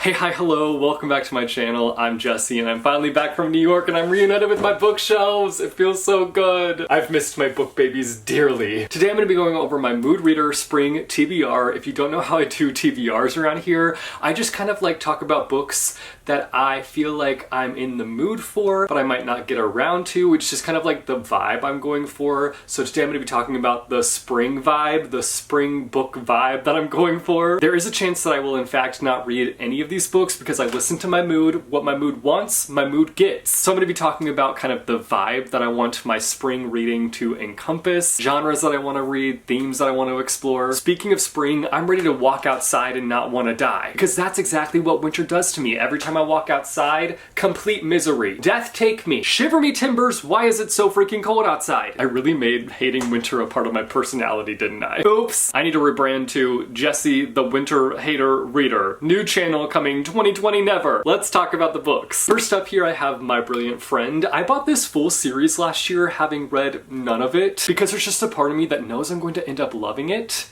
Hey, hi, hello, welcome back to my channel. I'm Jesse and I'm finally back from New York and I'm reunited with my bookshelves. It feels so good. I've missed my book babies dearly. Today I'm going to be going over my Mood Reader Spring TBR. If you don't know how I do TBRs around here, I just kind of like talk about books that I feel like I'm in the mood for, but I might not get around to, which is kind of like the vibe I'm going for. So today I'm going to be talking about the spring vibe, the spring book vibe that I'm going for. There is a chance that I will in fact not read any of these books because I listen to my mood. What my mood wants, my mood gets. So I'm going to be talking about kind of the vibe that I want my spring reading to encompass, genres that I want to read, themes that I want to explore. Speaking of spring, I'm ready to walk outside and not want to die, because that's exactly what winter does to me. Every time I walk outside, complete misery. Death take me. Shiver me timbers, why is it so freaking cold outside? I really made hating winter a part of my personality, didn't I? Oops. I need to rebrand to Jesse the Winter Hater Reader. New channel coming 2020 never. Let's talk about the books. First up here I have My Brilliant Friend. I bought this full series last year having read none of it because there's just a part of me that knows I'm going to end up loving it.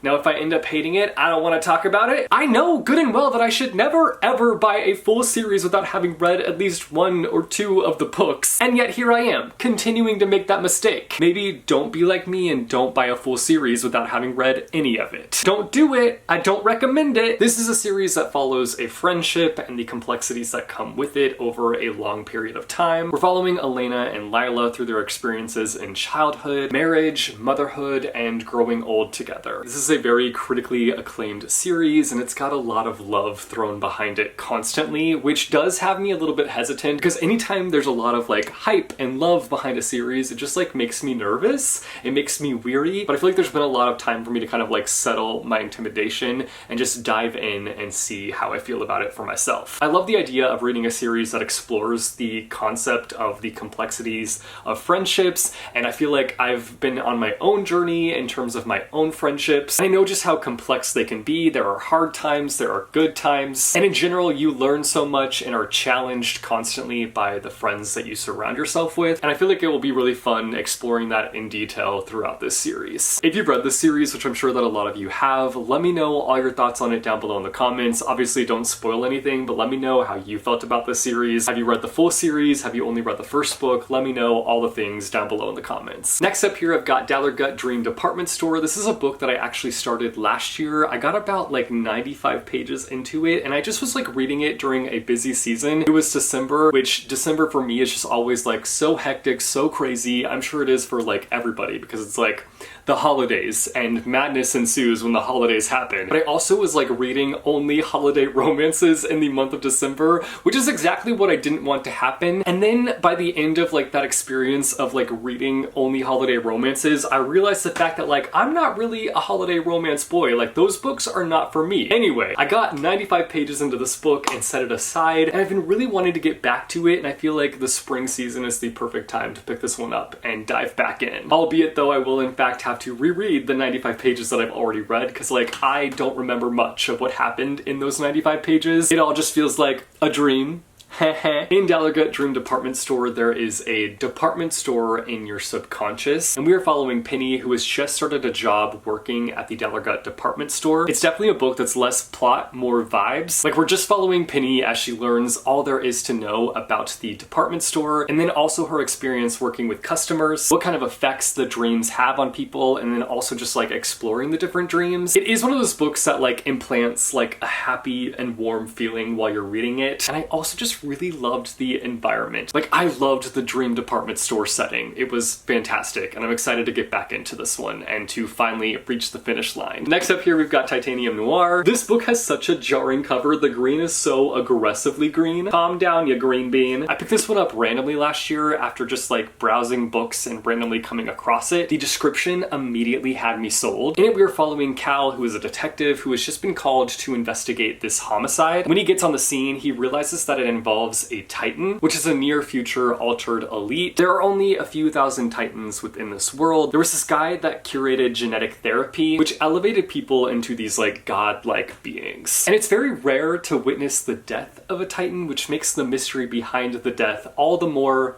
Now, if I end up hating it, I don't want to talk about it. I know good and well that I should never ever buy a full series without having read at least one or two of the books. And yet here I am, continuing to make that mistake. Maybe don't be like me and don't buy a full series without having read any of it. Don't do it. I don't recommend it. This is a series that follows a friendship and the complexities that come with it over a long period of time. We're following Elena and Lila through their experiences in childhood, marriage, motherhood, and growing old together. This is a very critically acclaimed series and it's got a lot of love thrown behind it constantly, which does have me a little bit hesitant because anytime there's a lot of like hype and love behind a series, it just like makes me nervous. It makes me weary, but I feel like there's been a lot of time for me to kind of like settle my intimidation and just dive in and see how I feel about it for myself. I love the idea of reading a series that explores the concept of the complexities of friendships, and I feel like I've been on my own journey in terms of my own friendships. I know just how complex they can be. There are hard times, there are good times, and in general you learn so much and are challenged constantly by the friends that you surround yourself with, and I feel like it will be really fun exploring that in detail throughout this series. If you've read this series, which I'm sure that a lot of you have, let me know all your thoughts on it down below in the comments. Obviously don't spoil anything, but let me know how you felt about this series. Have you read the full series? Have you only read the first book? Let me know all the things down below in the comments. Next up here I've got Dallargut Dream Department Store. This is a book that I actually started last year. I got about like 95 pages into it and I just was like reading it during a busy season. It was December, which December for me is just always like so hectic, so crazy. I'm sure it is for like everybody because it's like the holidays and madness ensues when the holidays happen. But I also was like reading only holiday romances in the month of December, which is exactly what I didn't want to happen. And then by the end of like that experience of like reading only holiday romances, I realized the fact that like I'm not really a holiday romance boy. Like those books are not for me. Anyway, I got 95 pages into this book and set it aside, and I've been really wanting to get back to it, and I feel like the spring season is the perfect time to pick this one up and dive back in. Albeit though I will in fact have to reread the 95 pages that I've already read because like I don't remember much of what happened in those 95 pages. It all just feels like a dream. In Dallargut Dream Department Store, there is a department store in your subconscious, and we are following Penny, who has just started a job working at the Dallargut Department Store. It's definitely a book that's less plot, more vibes. Like we're just following Penny as she learns all there is to know about the department store, and then also her experience working with customers, what kind of effects the dreams have on people, and then also just like exploring the different dreams. It is one of those books that like implants like a happy and warm feeling while you're reading it, and I also just really loved the environment. Like I loved the Dream Department Store setting. It was fantastic and I'm excited to get back into this one and to finally reach the finish line. Next up here we've got Titanium Noir. This book has such a jarring cover. The green is so aggressively green. Calm down, you green bean. I picked this one up randomly last year after just like browsing books and randomly coming across it. The description immediately had me sold. In it we are following Cal, who is a detective who has just been called to investigate this homicide. When he gets on the scene, he realizes that it involves a Titan, which is a near future altered elite. There are only a few thousand Titans within this world. There was this guy that curated genetic therapy, which elevated people into these like godlike beings. And it's very rare to witness the death of a Titan, which makes the mystery behind the death all the more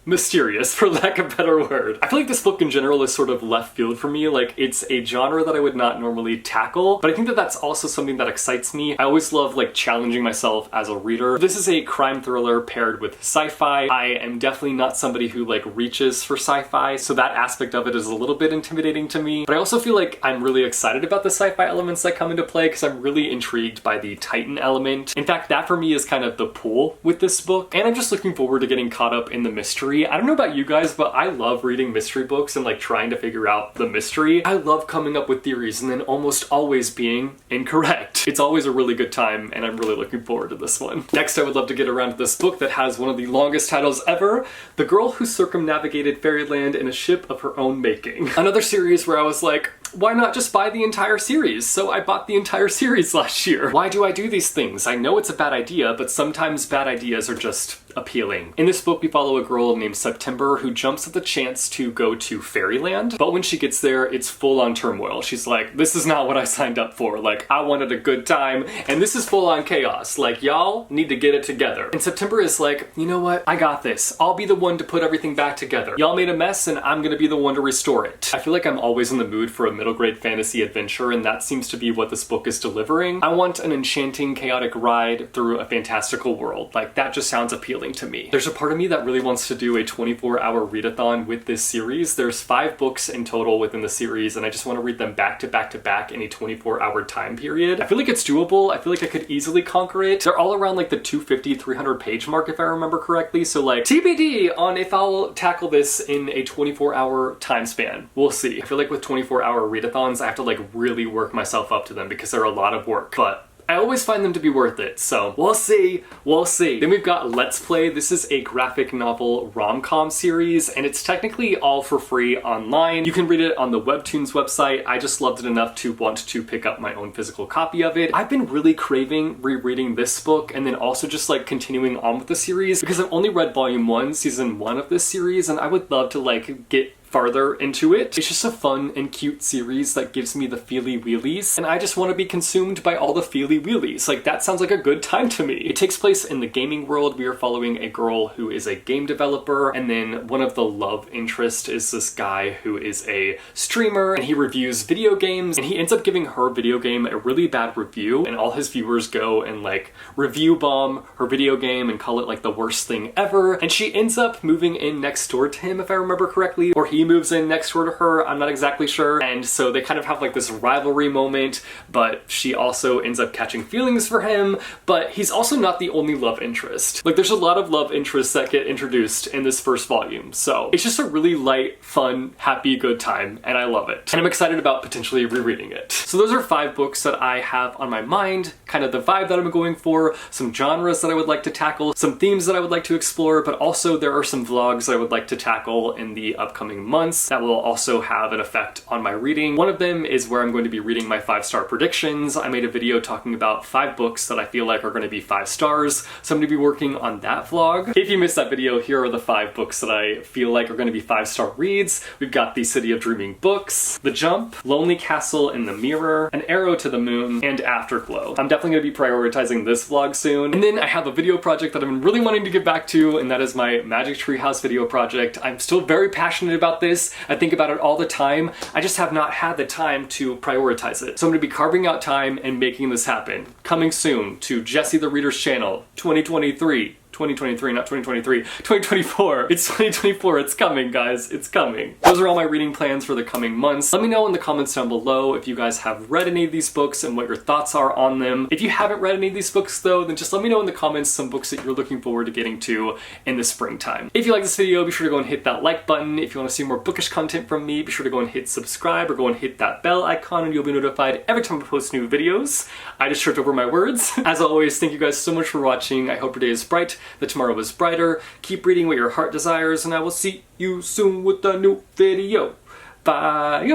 mysterious, for lack of a better word. I feel like this book in general is sort of left field for me. Like, it's a genre that I would not normally tackle, but I think that that's also something that excites me. I always love like challenging myself as a reader. This is a crime thriller paired with sci-fi. I am definitely not somebody who like reaches for sci-fi, so that aspect of it is a little bit intimidating to me. But I also feel like I'm really excited about the sci-fi elements that come into play because I'm really intrigued by the Titan element. In fact, that for me is kind of the pull with this book, and I'm just looking forward to getting caught up in the mystery. I don't know about you guys, but I love reading mystery books and like trying to figure out the mystery. I love coming up with theories and then almost always being incorrect. It's always a really good time, and I'm really looking forward to this one. Next, I would love to get around to this book that has one of the longest titles ever, The Girl Who Circumnavigated Fairyland in a Ship of Her Own Making. Another series where I was like, why not just buy the entire series? So I bought the entire series last year. Why do I do these things? I know it's a bad idea, but sometimes bad ideas are just appealing. In this book, we follow a girl named September who jumps at the chance to go to Fairyland, but when she gets there, it's full on turmoil. She's like, this is not what I signed up for. Like, I wanted a good time, and this is full on chaos. Like, y'all need to get it together. And September is like, you know what? I got this. I'll be the one to put everything back together. Y'all made a mess, and I'm gonna be the one to restore it. I feel like I'm always in the mood for a middle grade fantasy adventure, and that seems to be what this book is delivering. I want an enchanting, chaotic ride through a fantastical world. Like, that just sounds appealing to me. There's a part of me that really wants to do a 24-hour readathon with this series. There's 5 books in total within the series, and I just want to read them back to back to back in a 24-hour time period. I feel like it's doable. I feel like I could easily conquer it. They're all around like the 250, 300 page mark if I remember correctly, so like TBD on if I'll tackle this in a 24-hour time span. We'll see. I feel like with 24-hour readathons, I have to like really work myself up to them because they're a lot of work, but I always find them to be worth it, so we'll see, we'll see. Then we've got Let's Play. This is a graphic novel rom-com series, and it's technically all for free online. You can read it on the Webtoons website. I just loved it enough to want to pick up my own physical copy of it. I've been really craving rereading this book and then also just like continuing on with the series because I've only read volume 1, season 1 of this series, and I would love to like get farther into it. It's just a fun and cute series that gives me the feely wheelies, and I just want to be consumed by all the feely wheelies. Like, that sounds like a good time to me. It takes place in the gaming world. We are following a girl who is a game developer, and then one of the love interests is this guy who is a streamer, and he reviews video games, and he ends up giving her video game a really bad review, and all his viewers go and like review bomb her video game and call it like the worst thing ever, and she ends up moving in next door to him, if I remember correctly, or he moves in next door to her, I'm not exactly sure, and so they kind of have like this rivalry moment, but she also ends up catching feelings for him, but he's also not the only love interest. Like, there's a lot of love interests that get introduced in this first volume, so it's just a really light, fun, happy, good time, and I love it. And I'm excited about potentially rereading it. So those are 5 books that I have on my mind, kind of the vibe that I'm going for, some genres that I would like to tackle, some themes that I would like to explore, but also there are some vlogs I would like to tackle in the upcoming months that will also have an effect on my reading. One of them is where I'm going to be reading my 5-star predictions. I made a video talking about 5 books that I feel like are going to be 5 stars, so I'm going to be working on that vlog. If you missed that video, here are the 5 books that I feel like are going to be 5-star reads. We've got The City of Dreaming Books, The Jump, Lonely Castle in the Mirror, An Arrow to the Moon, and Afterglow. I'm definitely going to be prioritizing this vlog soon. And then I have a video project that I've been really wanting to get back to, and that is my Magic Treehouse video project. I'm still very passionate about this. I think about it all the time. I just have not had the time to prioritize it. So I'm going to be carving out time and making this happen. Coming soon to Jesse the Reader's channel, 2023. 2023, not 2023, 2024. It's 2024, it's coming, guys, it's coming. Those are all my reading plans for the coming months. Let me know in the comments down below if you guys have read any of these books and what your thoughts are on them. If you haven't read any of these books though, then just let me know in the comments some books that you're looking forward to getting to in the springtime. If you like this video, be sure to go and hit that like button. If you want to see more bookish content from me, be sure to go and hit subscribe or go and hit that bell icon and you'll be notified every time I post new videos. I just tripped over my words. As always, thank you guys so much for watching. I hope your day is bright, that tomorrow is brighter. Keep reading what your heart desires, and I will see you soon with a new video. Bye.